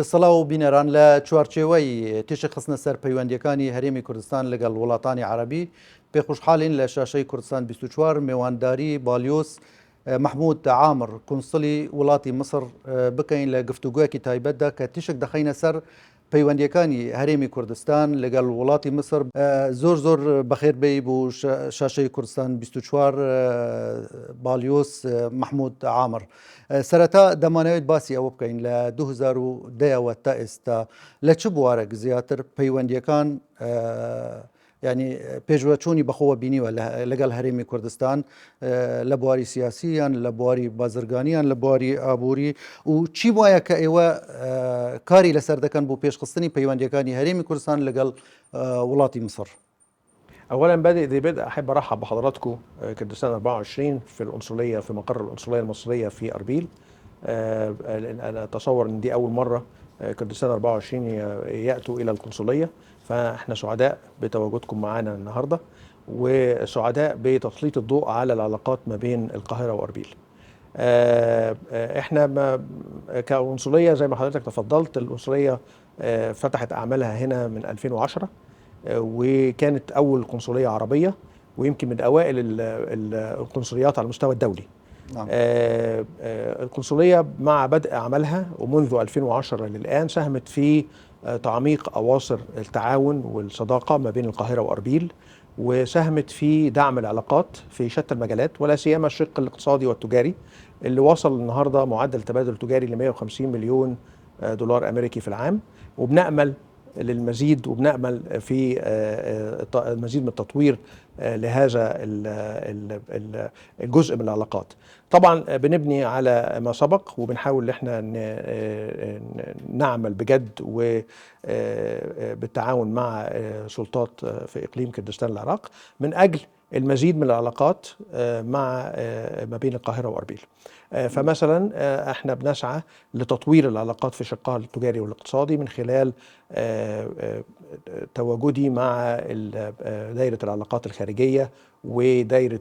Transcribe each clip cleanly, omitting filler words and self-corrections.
سەڵاو و بینەران لە چوارچێوەی تێشە خستنە سەر پەیوەندیەکانی هەرێمی کوردستان لەگەڵ وڵاتانی عەرەبی پێخۆشحاڵین لە شاشەی کوردستان 24 میوانداری بالیۆس محمود عامر کونسڵی وڵاتی مصر بکەین لە گفتوگویەکی تایبەتدا کە تیشک دەخەینە سەر پەیوەندیەکانی هەرێمی کوردستان لەگەڵ وڵاتی مصر زۆر بەخێربەی بوو شاشەی کوردستان 24 بالیۆس محمود عامر. سەرەتا دەمانەوێت باسی ئەوە بکەین لە 2010ەوە تا ئێستا لە چ بوارێک زیاتر پەیوەندیەکان ینی پێشوەچوونی بەخۆوە بینیوە لەگەڵ هەرێمی کوردستان لە بواری سیاسییان لە بواری بازرگانیان لە بواری ئابووری و چی وایە کە ئێوە کاری لەسەر دەکەن بۆ پێشخستنی پەیوەندیەکانی هەرێمی کوردستان لەگەڵ وڵاتی مصر؟ اولا بدء احب ارحب بحضراتكم كردستان 24 في القنصليه في مقر القنصليه المصريه في اربيل. انا اتصور ان دي اول مره كردستان 24 ياتوا الى القنصليه، فاحنا سعداء بتواجدكم معنا النهارده وسعداء بتسليط الضوء على العلاقات ما بين القاهره واربيل. احنا كقنصليه زي ما حضرتك تفضلت، القنصليه فتحت اعمالها هنا من 2010 وكانت أول قنصلية عربية ويمكن من أوائل القنصليات على المستوى الدولي. نعم. القنصلية مع بدء عملها ومنذ 2010 للآن ساهمت في تعميق أواصر التعاون والصداقة ما بين القاهرة وأربيل، وساهمت في دعم العلاقات في شتى المجالات ولا سيما الشق الاقتصادي والتجاري اللي وصل النهارده معدل التبادل التجاري ل 150 مليون دولار أمريكي في العام، وبنأمل للمزيد وبنأمل في المزيد من التطوير لهذا الجزء من العلاقات. طبعا بنبني على ما سبق وبنحاول ان احنا نعمل بجد وبالتعاون مع سلطات في اقليم كردستان العراق من اجل المزيد من العلاقات ما بين القاهرة وأربيل. فمثلا احنا بنسعى لتطوير العلاقات في شقها التجاري والاقتصادي من خلال تواجدي مع دائرة العلاقات الخارجية ودائرة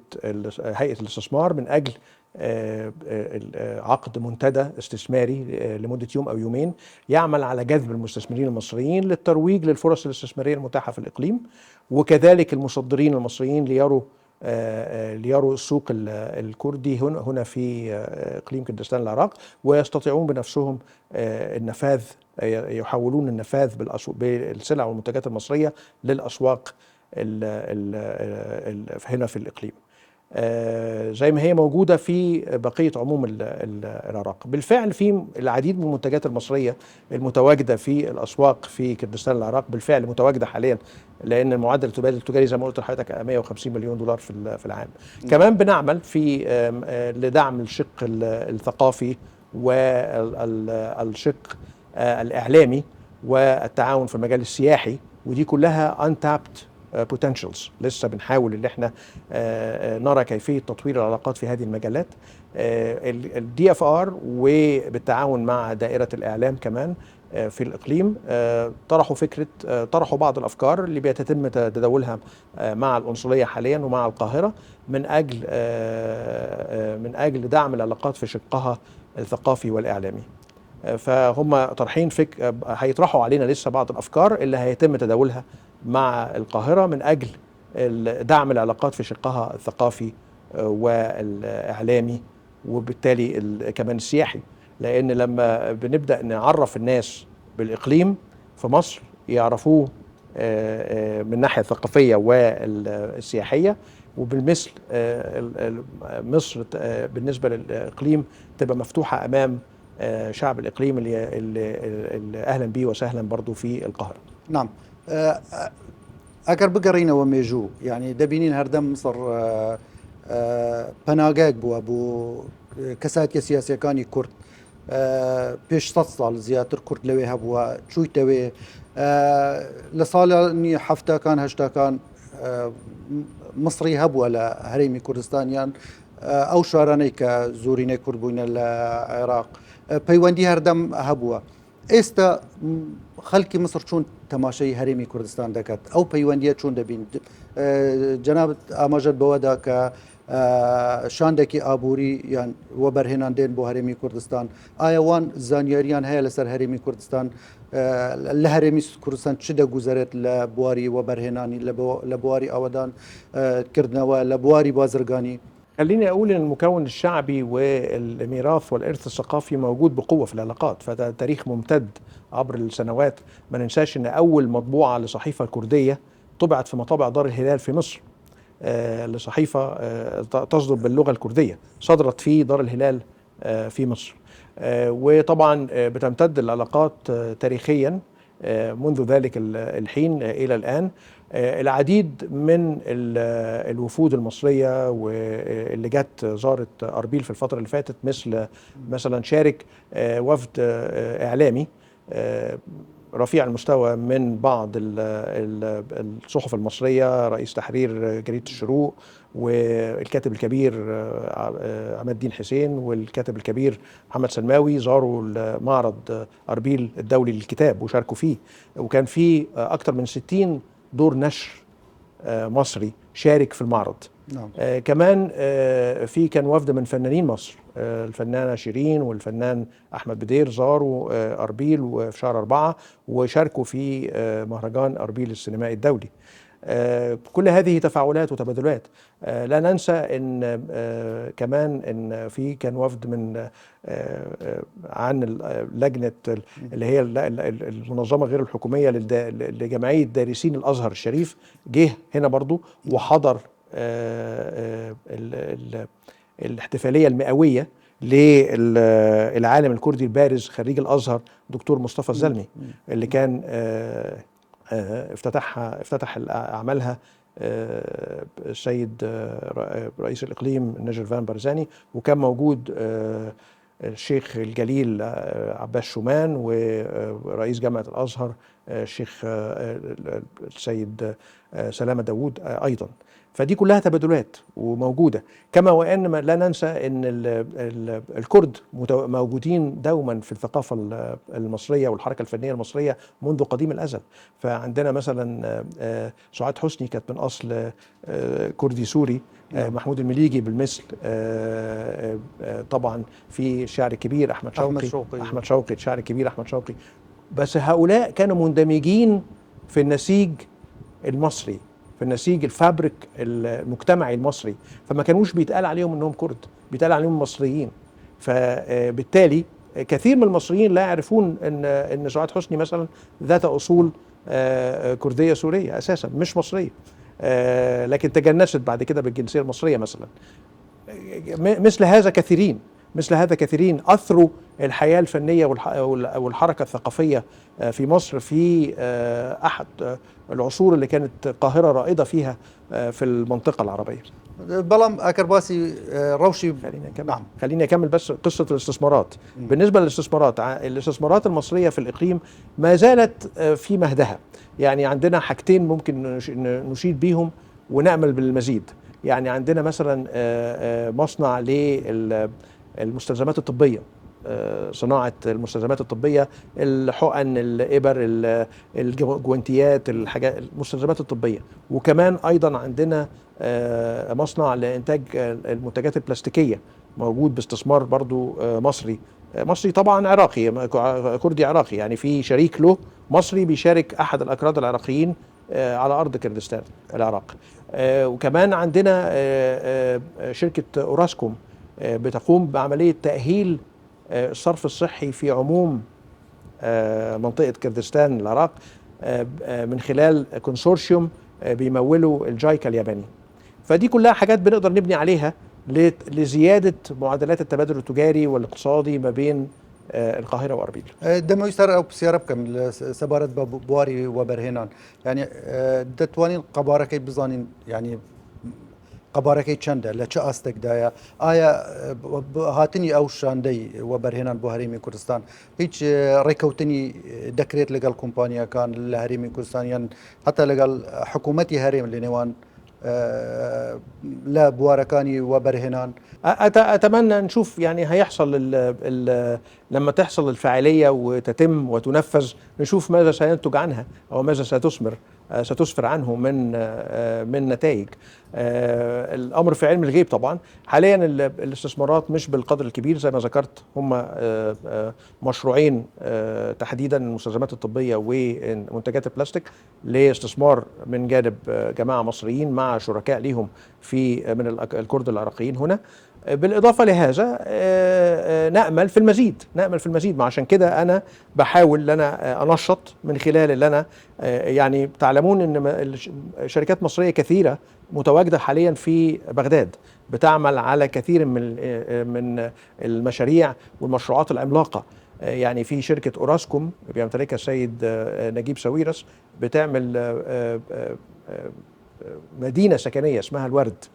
هيئة الاستثمار من أجل عقد منتدى استثماري لمدة يوم أو يومين يعمل على جذب المستثمرين المصريين للترويج للفرص الاستثمارية المتاحة في الإقليم، وكذلك المصدرين المصريين ليروا السوق الكردي هنا في إقليم كردستان العراق ويستطيعون بنفسهم النفاذ، يحولون النفاذ بالسلع والمنتجات المصرية للأسواق هنا في الإقليم زي ما هي موجودة في بقية عموم العراق. بالفعل في العديد من المنتجات المصرية المتواجدة في الأسواق في كردستان العراق بالفعل متواجدة حاليا، لأن معدل التبادل التجاري زي ما قلت لحضرتك 150 مليون دولار في العام. كمان بنعمل في لدعم الشق الثقافي والشق الإعلامي والتعاون في المجال السياحي، ودي كلها untapped potentials. لسه بنحاول ان احنا نرى كيفيه تطوير العلاقات في هذه المجالات. الدي اف ار وبالتعاون مع دائره الاعلام كمان في الاقليم طرحوا بعض الافكار اللي بيتم تداولها مع القنصليه حاليا ومع القاهره من اجل دعم العلاقات في شقها الثقافي والاعلامي. فهم طرحين هيطرحوا علينا لسه بعض الافكار اللي هيتم تداولها مع القاهرة من أجل دعم العلاقات في شقها الثقافي والإعلامي وبالتالي كمان السياحي، لأن لما بنبدأ نعرف الناس بالإقليم في مصر يعرفوه من الناحية الثقافية والسياحية، وبالمثل مصر بالنسبة للإقليم تبقى مفتوحة أمام شعب الإقليم اللي أهلا بيه وسهلا برضو في القاهرة. نعم. ئەگەر بگەڕینەوە مێژوو ینی دەبینین هەردەم مصر پەناگایك بووە بۆ کەساتیە سیاسیەکانی کورد پێش 100 ساڵ زیاتر کورد لەوێ هەبووە چوویتەوێ لە ساڵانی هەفتەکان هەشتاکان مصری هەبووە لە هەرێمی کوردستانیان ئەو شارانەی کە زۆرینەی کورد بووینە لە عێراق پەیوەندی هەردەم هەبووە. ئێستا خەڵکی مصر چۆن تەماشای هەرێمی کوردستان دەکات؟ ئەو پەیوەندیە چۆن دەبین؟ جەنابەت ئاماژەت بەوەدا کە شاندێکی ئابووری یان وەبەرهێنان دێن بۆ هەرێمی کوردستان ئایا وان زانیاریان هەیە لەسەر هەرێمی کوردستان لە هەرێمی کوردستان چ دەگوزارێت لە بواری وەبەرهێنانی لە بواری ئاوەدان کردنەوە لە بواری بازرگانی؟ خليني أقول إن المكون الشعبي والميراث والإرث الثقافي موجود بقوة في العلاقات، فده تاريخ ممتد عبر السنوات. ما ننساش إن أول مطبوعة لصحيفة كردية طبعت في مطابع دار الهلال في مصر، لصحيفة تصدر باللغة الكردية، صدرت في دار الهلال في مصر. وطبعا بتمتد العلاقات تاريخيا منذ ذلك الحين إلى الآن. العديد من الوفود المصرية واللي جت زارت أربيل في الفترة اللي فاتت، مثلا شارك وفد إعلامي رفيع المستوى من بعض الصحف المصرية، رئيس تحرير جريدة الشروق والكاتب الكبير عماد الدين حسين والكاتب الكبير محمد سلماوي، زاروا معرض أربيل الدولي للكتاب وشاركوا فيه، وكان فيه أكثر من 60 دور نشر مصري شارك في المعرض. نعم. كمان كان وفد من فنانين مصر، الفنانة شيرين والفنان أحمد بدير زاروا أربيل وفي شهر 4 وشاركوا في مهرجان أربيل السينمائي الدولي. كل هذه تفاعلات وتبادلات. لا ننسى ان كمان ان كان وفد من عن لجنه اللي هي المنظمه غير الحكوميه لجمعيه دارسين الازهر الشريف، جه هنا برضو وحضر الاحتفاليه المئويه للعالم الكردي البارز خريج الازهر دكتور مصطفى الزلمي، اللي كان افتتح اعمالها السيد رئيس الاقليم نجف بارزاني، وكان موجود الشيخ الجليل عباس شومان ورئيس جامعة الازهر الشيخ السيد سلامة داوود ايضا. فدي كلها تبادلات وموجودة. كما وأن لا ننسى أن الكرد موجودين دوما في الثقافة المصرية والحركة الفنية المصرية منذ قديم الأزل. فعندنا مثلا سعاد حسني كانت من أصل كردي سوري، محمود المليجي بالمثل، طبعا في شاعر كبير أحمد شوقي شاعر كبير أحمد شوقي. بس هؤلاء كانوا مندمجين في النسيج المصري، في النسيج الفابريك المجتمعي المصري، فما كانوش بيتقال عليهم انهم كرد، بيتقال عليهم مصريين. فبالتالي كثير من المصريين لا يعرفون ان سعاد حسني مثلا ذات اصول كرديه سوريه اساسا، مش مصريه، لكن تجنست بعد كده بالجنسيه المصريه مثلا. مثل هذا كثيرين اثروا الحياه الفنيه والحركه الثقافيه في مصر في احد العصور اللي كانت القاهره رائده فيها في المنطقه العربيه. بلام اكرباسي روشي. خليني اكمل بس قصه الاستثمارات. بالنسبه الاستثمارات المصريه في الاقليم ما زالت في مهدها. يعني عندنا حاجتين ممكن نشيد بيهم ونامل بالمزيد. يعني عندنا مثلا مصنع للمستلزمات الطبيه، صناعة المستلزمات الطبية، الحقن، الإبر، الجوانتيات، الحاجات المستلزمات الطبية. وكمان أيضا عندنا مصنع لإنتاج المنتجات البلاستيكية موجود باستثمار برضو مصري طبعا عراقي، كردي عراقي. يعني في شريك له مصري بيشارك أحد الأكراد العراقيين على أرض كردستان العراق. وكمان عندنا شركة أوراسكوم بتقوم بعملية تأهيل الصرف الصحي في عموم منطقة كردستان العراق من خلال كونسورشيوم بيموله الجايكا الياباني. فدي كلها حاجات بنقدر نبني عليها لزيادة معدلات التبادل التجاري والاقتصادي ما بين القاهرة وأربيل. دم يسر أو بسيارة بكم سبارة بواري وبرهنان، يعني دتوانين قبارة بزانين، يعني قبارەکەی چەندە لە چه ئاستێکدایە؟ ئایا هاتنی ئەو شاندەی وەبەرهێنان بۆ هەرێمی کوردستان هیچ ڕێکەوتنی دەکرێت لەگەڵ کۆمپانیاکان لە هەرێمی کوردستان یان حتا لەگەڵ حکوومەتی هەرێم لە نێوان لا بواركاني وبرهنان؟ أتمنى نشوف يعني هيحصل لما تحصل الفاعلية وتتم وتنفذ، نشوف ماذا سينتج عنها أو ماذا ستثمر. ستسفر عنه من نتائج. الامر في علم الغيب طبعا. حاليا الاستثمارات مش بالقدر الكبير زي ما ذكرت، هم مشروعين تحديدا المستلزمات الطبيه ومنتجات البلاستيك لاستثمار من جانب جماعه مصريين مع شركاء ليهم من الكرد العراقيين هنا. بالاضافه لهذا نامل في المزيد عشان كده انا بحاول ان انا انشط من خلال اللي انا يعني تعلمون ان شركات مصريه كثيره متواجده حاليا في بغداد بتعمل على كثير من المشاريع والمشروعات العملاقه. يعني في شركه اوراسكوم بيمتلكها السيد نجيب ساويرس بتعمل مدينة سكنية اسمها الورد.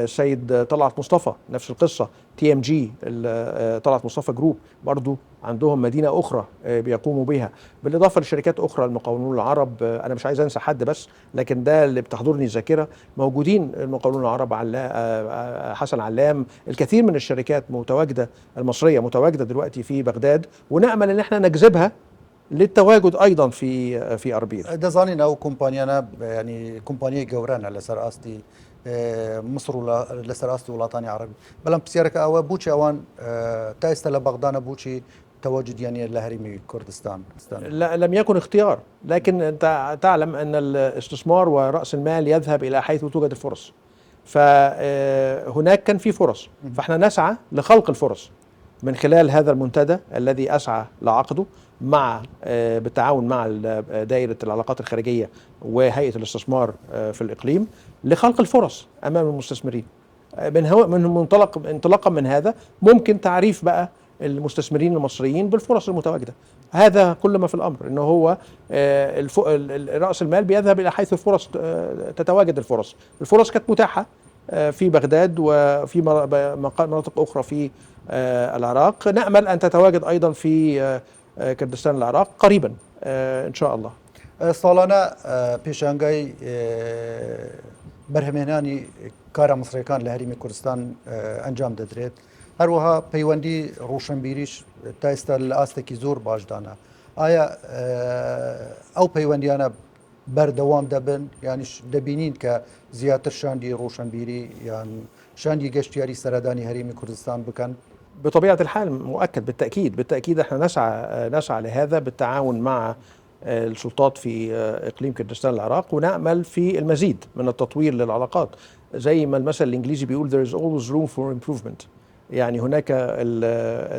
سيد طلعت مصطفى نفس القصة، TMG طلعت مصطفى جروب برضو عندهم مدينة أخرى بيقوموا بها، بالإضافة لشركات أخرى المقاولون العرب. أنا مش عايز أنسى حد بس، لكن ده اللي بتحضرني الذاكرة. موجودين المقاولون العرب، حسن علام، الكثير من الشركات متواجدة المصرية متواجدة دلوقتي في بغداد، ونأمل إن احنا نجذبها للتواجد ايضا في اربيل. دزانين او كومبانيانا يعني كومبانيه جوران على سر استي مصر ولا لسر استي ولاطاني عربي بلام بسيرك او بوشي اوان تايست لبغداد بوشي تواجد يعني الهرمي كردستان. لا، لم يكن اختيار، لكن انت تعلم ان الاستثمار ورأس المال يذهب الى حيث توجد الفرص، فهناك كان في فرص، فاحنا نسعى لخلق الفرص من خلال هذا المنتدى الذي أسعى لعقده بالتعاون مع دائرة العلاقات الخارجية وهيئة الاستثمار في الإقليم لخلق الفرص أمام المستثمرين. انطلاقا من هذا ممكن تعريف بقى المستثمرين المصريين بالفرص المتواجدة. هذا كل ما في الأمر، إنه هو رأس المال بيذهب إلى حيث الفرص تتواجد. الفرص كانت متاحة في بغداد وفي مناطق أخرى في العراق. نأمل أن تتواجد أيضا في كردستان العراق قريبا إن شاء الله. سالانا بيشانغاي برهمێنانی کارە مصریەکان لە هەرێمی کوردستان ئەنجام دەدرێت. هەروەها پەیوەندی ڕوشنبیریش تا ئێستا لە ئاستێکی زۆر باشدانە. ئایا ئەو پەیوەندیانە بەردەوام دەبن، یانیش دەبینین کە زیاتر شاندی ڕوشنبیری یان شاندی گەشتیاری سەردانی هەرێمی کوردستان بکەن؟ بطبيعة الحال مؤكد، بالتأكيد احنا نسعى لهذا بالتعاون مع السلطات في إقليم كردستان العراق، ونأمل في المزيد من التطوير للعلاقات. زي ما المثل الإنجليزي بيقول there is always room for improvement. يعني هناك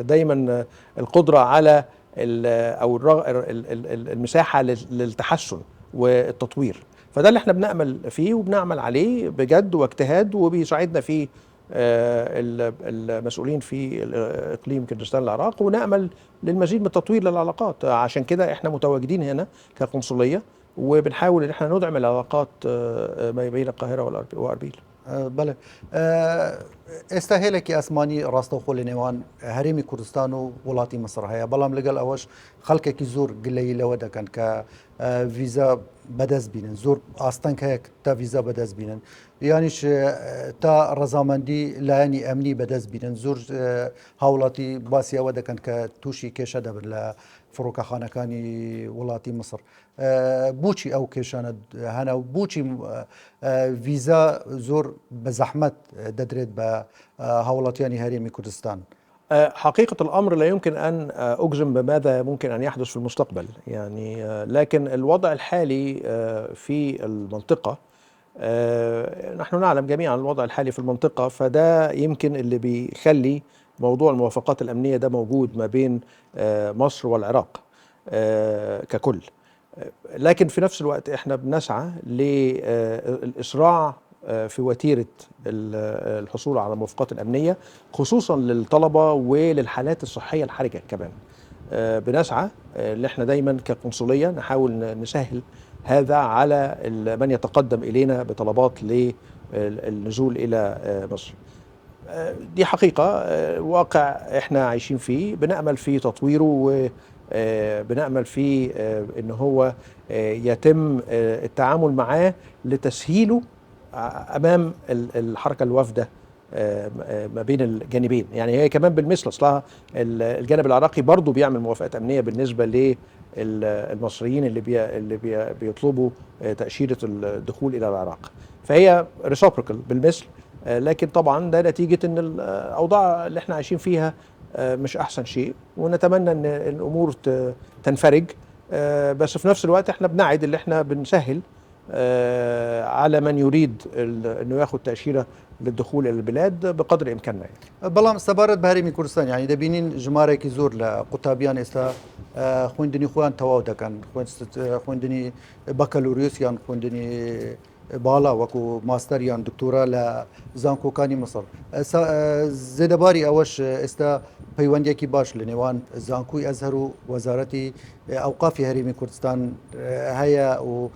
دايما القدرة على أو المساحة للتحسن والتطوير، فده اللي احنا بنأمل فيه وبنعمل عليه بجد واجتهاد، وبيساعدنا فيه المسؤولين في إقليم كردستان العراق، ونأمل للمزيد من التطوير للعلاقات. عشان كده احنا متواجدين هنا كقنصلية وبنحاول ان احنا ندعم العلاقات ما بين القاهرة وأربيل. بله ئێستا هێلێکی ئاسمانی ڕاستەوخۆ لە نێوان هەرێمی کوردستان و وڵاتی مەسر هەیە، بەڵام لەگەڵ ئەوەش خەڵکێکی زۆر گلەیی لەوە دەکەن کە ڤیزا بەدەست بینن، زۆر ئاستەنگ هەیە تا ڤیزا بەدەست بینن، یانیش تا ڕەزامەندی لایەنی ئەمنی بەدەست بینن. زۆر هاوڵاتی باسی ئەوە دەکەن کە تووشی کێشە دەبن لە فڕۆکەخانەکانی وڵاتی مسر. بۆچی ئەو کێشانە هەنا و بۆچی ڤیزا زۆر بە زەحمەت دەدرێت بە هاوڵاتیانی هەرێمی کوردستان؟ حقيقة الأمر لا يمكن أن أجزم بماذا ممكن أن يحدث في المستقبل، يعني لكن الوضع الحالي في المنطقة، نحن نعلم جميعا الوضع الحالي في المنطقة، فده يمكن اللي بيخلي موضوع الموافقات الأمنية ده موجود ما بين مصر والعراق ككل. لكن في نفس الوقت احنا بنسعى للإسراع في وتيرة الحصول على الموافقات الأمنية، خصوصا للطلبة وللحالات الصحية الحرجة كمان. بنسعى اللي احنا دايما كقنصلية نحاول نسهل هذا على من يتقدم إلينا بطلبات للنزول إلى مصر. دي حقيقة واقع احنا عايشين فيه، بنأمل في تطويره وبنأمل في ان هو يتم التعامل معاه لتسهيله امام الحركة الوافدة ما بين الجانبين. يعني هي كمان بالمثل اصلها الجانب العراقي برضو بيعمل موافقات امنيه بالنسبه للمصريين اللي بيطلبوا تاشيره الدخول الى العراق، فهي ريسيبروكال بالمثل. لكن طبعا ده نتيجه ان الاوضاع اللي احنا عايشين فيها مش احسن شيء، ونتمنى ان الامور تنفرج. بس في نفس الوقت احنا بنعد اللي احنا بنسهل على من يريد انه ياخد تاشيره للدخول الى البلاد بقدر امكاننا يعني. بەڵام سەبارەت بە هەرێمی کوردستان یانی دەبینین ژمارێکی زۆر لە قوتابیان ئێستا خوێندنی خۆیان تەواو دەکەن، خوێندنی بەکەلۆریوسیان خوێندنی باڵا وەکو ماستەریان دکتۆرا لە زانکۆکانی مەسڵ. زێدەباری ئەوەش ئێستا پەیوەندێکی باش لە نێوان زانکۆی ئەزهەر و وەزارەتی ئەوقافی هەرێمی کوردستان هەیە و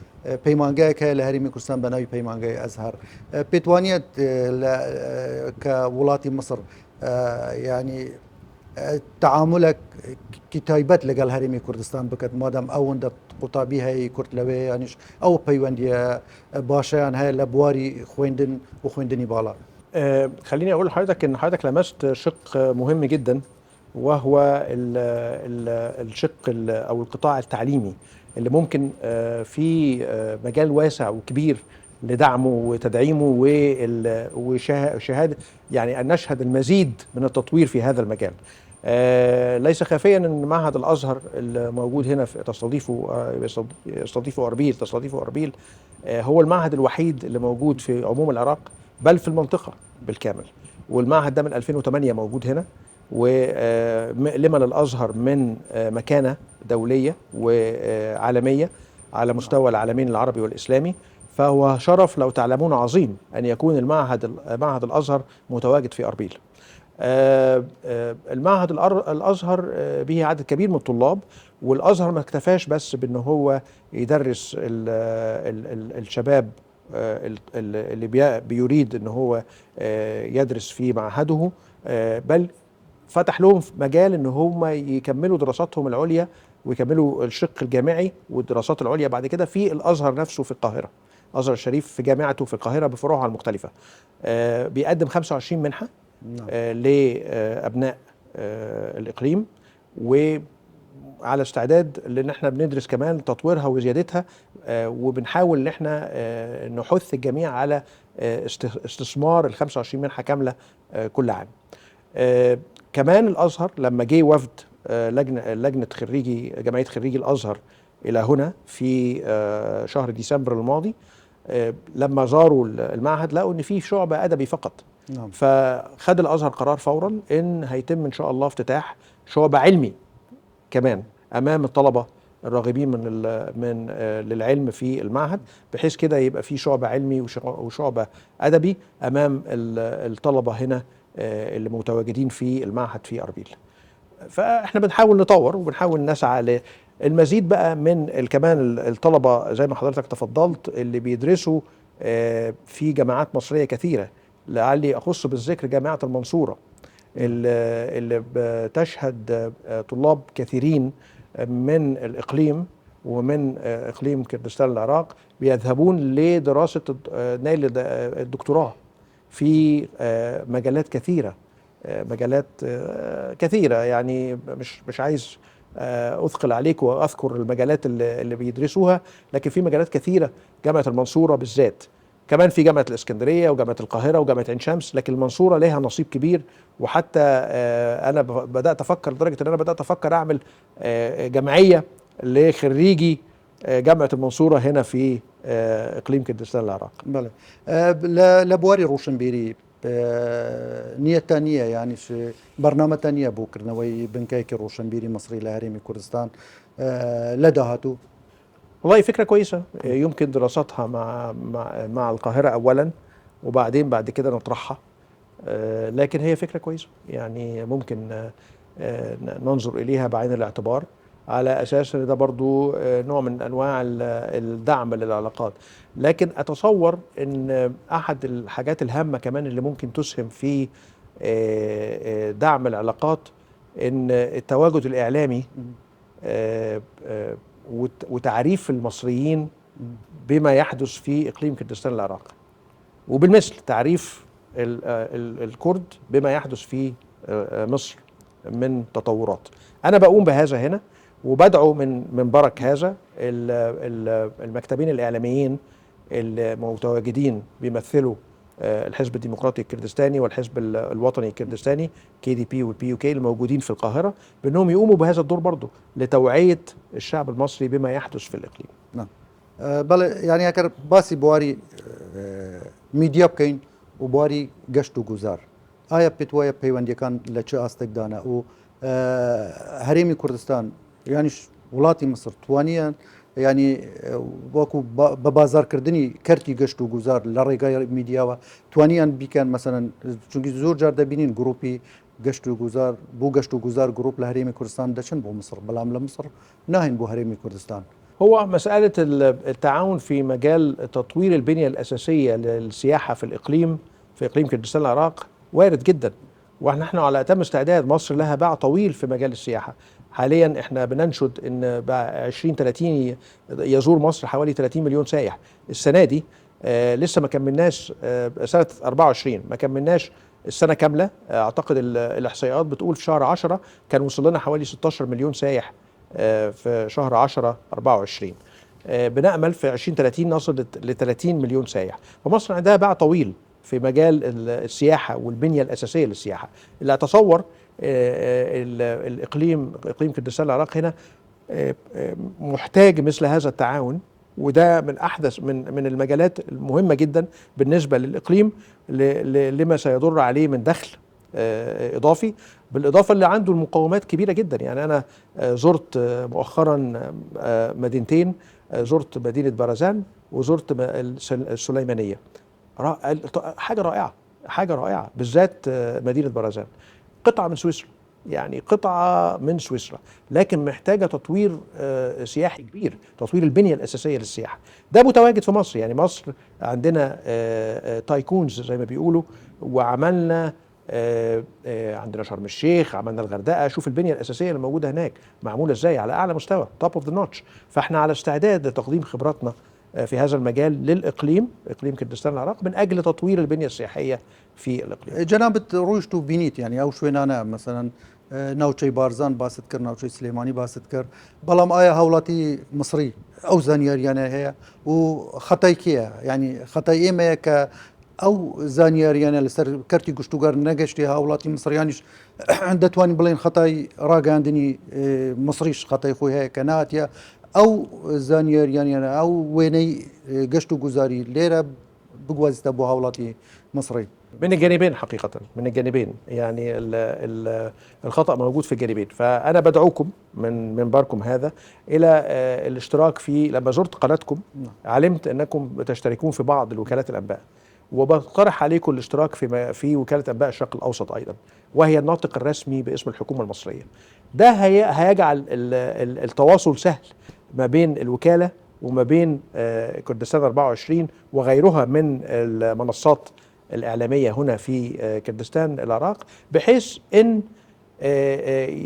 پەیمانگایەک هەیە لە هەرێمی کوردستان بە ناوی پەیمانگای ئەزهەر. پێت وانیت کە وڵاتی مەسڕ ینی تعاملك تایبەت لەگەڵ هەرێمی کوردستان بکات مادام ئەوەندە قوتابی هەیە کورد لەوێ یانیش ئەو پەیوەندیە باشیان هەیە لە بواری خوێندن و خوێندنی باڵا. خليني اقول لحضرتك ان حضرتك لمست شق مهم جدا، وهو الشق او القطاع التعليمي اللي ممكن في مجال واسع وكبير لدعمه وتدعيمه وشهاده، يعني ان نشهد المزيد من التطوير في هذا المجال. ليس خافيا ان معهد الازهر الموجود هنا في تستضيفه اربيل هو المعهد الوحيد اللي موجود في عموم العراق بل في المنطقه بالكامل، والمعهد ده من 2008 موجود هنا، ولمن الازهر من مكانه دوليه وعالميه على مستوى العالمين العربي والاسلامي، فهو شرف لو تعلمون عظيم ان يكون معهد الازهر متواجد في اربيل. المعهد الازهر به عدد كبير من الطلاب، والازهر ما اكتفاش بس بان هو يدرس الشباب اللي بيريد ان هو يدرس في معهده، بل فتح لهم مجال ان هم يكملوا دراساتهم العليا ويكملوا الشق الجامعي والدراسات العليا بعد كده في الازهر نفسه في القاهره. الازهر الشريف في جامعته في القاهره بفروعها المختلفه بيقدم 25 منحه لابناء الاقليم، وعلى استعداد لان احنا بندرس كمان تطويرها وزيادتها، وبنحاول ان احنا نحث الجميع على استثمار ال 25 منحه كامله كل عام. كمان الازهر لما جه وفد لجنه جمعيه خريجي الازهر الى هنا في شهر ديسمبر الماضي، لما زاروا المعهد لقوا ان في شعبة ادبي فقط. نعم. فخد الازهر قرار فورا ان هيتم ان شاء الله افتتاح شعبة علمي كمان امام الطلبة الراغبين من للعلم في المعهد، بحيث كده يبقى في شعبة علمي وشعبة ادبي امام الطلبة هنا اللي متواجدين في المعهد في اربيل. فاحنا بنحاول نطور وبنحاول نسعى المزيد بقى من كمان الطلبة زي ما حضرتك تفضلت اللي بيدرسوا في جامعات مصرية كثيرة، لعلي أخص بالذكر جامعة المنصورة اللي بتشهد طلاب كثيرين من الإقليم ومن إقليم كردستان العراق بيذهبون لدراسة نيل الدكتوراه في مجالات كثيرة، يعني مش عايز أثقل عليك وأذكر المجالات اللي بيدرسوها، لكن في مجالات كثيرة. جامعة المنصورة بالذات، كمان في جامعة الإسكندرية وجامعة القاهرة وجامعة عين شمس، لكن المنصورة لها نصيب كبير. وحتى أنا بدأت أفكر لدرجة أن أنا بدأت أفكر أعمل جمعية لخريجي جامعة المنصورة هنا في إقليم كردستان العراق. بله لبواري روشنبيري نیە نییە یانی بەرنامە نییە بۆ کردنەوەی بنکایکی ڕۆشنبیری مصري لهرێمی کوردستان لە داهاتوو؟ والله فكرة كويسة يمكن دراستها مع القاهرة أولا وبعدين بعد كده نطرحها، لكن هي فكرة كويسة يعني ممكن ننظر إليها بعين الاعتبار على أساس أن ده برضو نوع من أنواع الدعم للعلاقات. لكن أتصور أن أحد الحاجات الهامة كمان اللي ممكن تسهم في دعم العلاقات أن التواجد الإعلامي وتعريف المصريين بما يحدث في إقليم كردستان العراق، وبالمثل تعريف الكرد بما يحدث في مصر من تطورات. أنا بقوم بهذا هنا، وبدعو من برك هذا المكتبين الإعلاميين المتواجدين بيمثلوا الحزب الديمقراطي الكردستاني والحزب الوطني الكردستاني KDP والPUK الموجودين في القاهرة، بأنهم يقوموا بهذا الدور برضو لتوعية الشعب المصري بما يحدث في الإقليم. نعم. بل يعني اگر باسی بواری میدیا بکەین و بواری گەشت و گوزار ئایا پێت وایە پەیوەندیەکان لە چه ئاستێکدانە و هەرێمی کوردستان یانیش وڵاتی مصر توانیان ینی وەکو بە بازارکردنی کەرتی گەشت و گوزار لە ڕێگای میدیاوە توانیان بیکەن مەسەن چونکی زۆر جار دەبینین گروپی گەشت و گوزار بۆ گەشت و گوزار گروپ لە هەرێمی کوردستان دەچن بۆ مصر بەڵام لە مصر ناهێن بۆ هەرێمی کوردستان. هو مسألة التعاون في مجال تطوير البنية الأساسية للسياحة في الإقليم، في إقليم كردستان العراق، وارد جدا، ونحن على أتم استعداد. مصر لها باع طويل في مجال السياحة. حاليا احنا بننشد ان 2030 يزور مصر حوالي 30 مليون سائح. السنة دي لسه ما كملناش سنة 24 ما كملناش السنة كاملة. اعتقد الاحصائيات بتقول في شهر 10 كان وصل لنا حوالي 16 مليون سائح في شهر 10 24. بنأمل في 2030 نصل ل 30 مليون سائح. فمصر عندها باع طويل في مجال السياحة والبنية الأساسية للسياحة. اللي أتصور إقليم كردستان العراق هنا محتاج مثل هذا التعاون، وده من أحدث من المجالات المهمة جدا بالنسبة للإقليم لما سيضر عليه من دخل إضافي، بالإضافة اللي عنده المقومات كبيرة جدا. يعني أنا زرت مؤخرا مدينتين، زرت مدينة برزان وزرت السليمانية. حاجة رائعة بالذات مدينة برزان، قطعة من سويسرا، يعني قطعة من سويسرا، لكن محتاجة تطوير سياحي كبير، تطوير البنية الأساسية للسياحة. ده متواجد في مصر. يعني مصر عندنا تايكونز زي ما بيقولوا، وعملنا عندنا شرم الشيخ، عملنا الغردقة. شوف البنية الأساسية اللي موجودة هناك معمولة ازاي على أعلى مستوى، توب اوف ذا نوتش. فاحنا على استعداد لتقديم خبراتنا في هذا المجال للإقليم، إقليم كردستان العراق، من أجل تطوير البنية السياحية في الإقليم. جنابة رويشتو بينيت يعني أو شوينانا مثلا ناوچەی بارزان باست کرد، ناوچەی سلێمانی باست کرد، بەڵام ئایا هەوڵاتی مصری ئەو زانیاریانە هەیە و خەتای کێیە؟ یعنی خەتای ئێمەیە کە ئەو زانیاریانە لەسەر کەرتی گشتوگار نەگەشتی هاوڵاتی مصریانیش دەتوانین بڵێن خەتای ڕاگەاندنی مصریش خەتای خۆی هەیە کە ناتیە ئەو زانیاریانە ئەو وێنەی گەشت و گوزاری لێرە بگوازیتە بۆ هاوڵاتی مصری. من الجانبين حقيقة، من الجانبين. يعني الخطأ موجود في الجانبين. فأنا بدعوكم من منبركم هذا إلى الاشتراك في، لما زرت قناتكم علمت أنكم تشتركون في بعض الوكالات الأنباء، وبقترح عليكم الاشتراك في وكالة أنباء الشرق الأوسط أيضا، وهي الناطق الرسمي باسم الحكومة المصرية. ده هيجعل التواصل سهل ما بين الوكالة وما بين كردستان 24 وغيرها من المنصات الإعلامية هنا في كردستان العراق، بحيث أن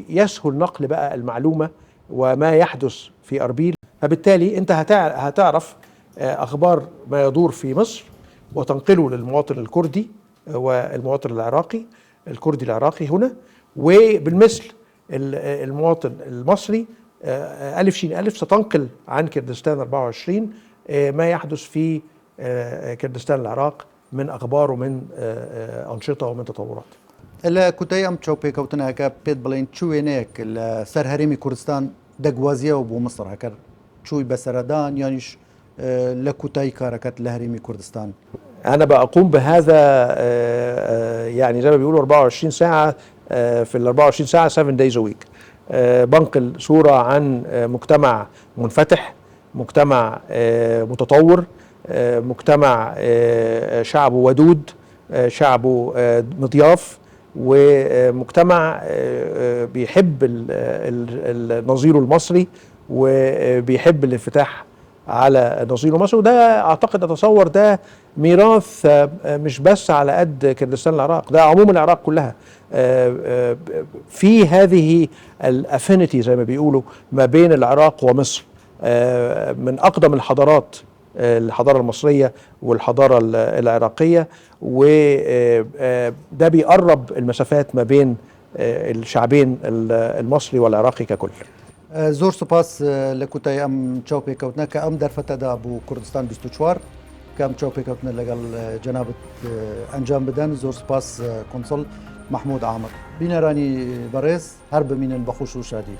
يسهل نقل بقى المعلومة وما يحدث في أربيل. فبالتالي أنت هتعرف أخبار ما يدور في مصر وتنقله للمواطن الكردي والمواطن العراقي، الكردي العراقي هنا، وبالمثل المواطن المصري ألف شين ألف ستنقل عن كردستان 24 ما يحدث في كردستان العراق من أخبار ومن أنشطة ومن تطورات. إلا كتاي أم تشوبي كوتنا هكا بيت بلين تشوينيك السر هرمي كردستان دقوازية وبو مصر هكا تشوي بسردان يانيش لكتاي كاركات لهرمي كردستان. أنا بقوم بهذا يعني زي ما بيقولوا 24 ساعة في ال 24 ساعة 7 days a week. بنقل صورة عن مجتمع منفتح، مجتمع متطور، مجتمع شعبه ودود، شعبه مضياف، ومجتمع بيحب نظيره المصري وبيحب الانفتاح على نظيره المصري. وده اعتقد اتصور ده ميراث مش بس على قد كردستان العراق، ده عموم العراق كلها. في هذه الافينيتي زي ما بيقولوا ما بين العراق ومصر، من اقدم الحضارات الحضاره المصريه والحضاره العراقيه، وده بيقرب المسافات ما بين الشعبين المصري والعراقي ككل. زۆر سوپاس لە کوتای ئەم چاوپێکەوتنە کە ئەم دەرفەتەدا بوو کوردستان 24 کە ئەم چاوپێکەوتنە لەگەڵ جەنابەت ئەنجام بدەن. زۆر سوپاس کۆنسڵ محمود عامر. بینەرانی بەڕێز هەر ببینن بە خوش و شادی.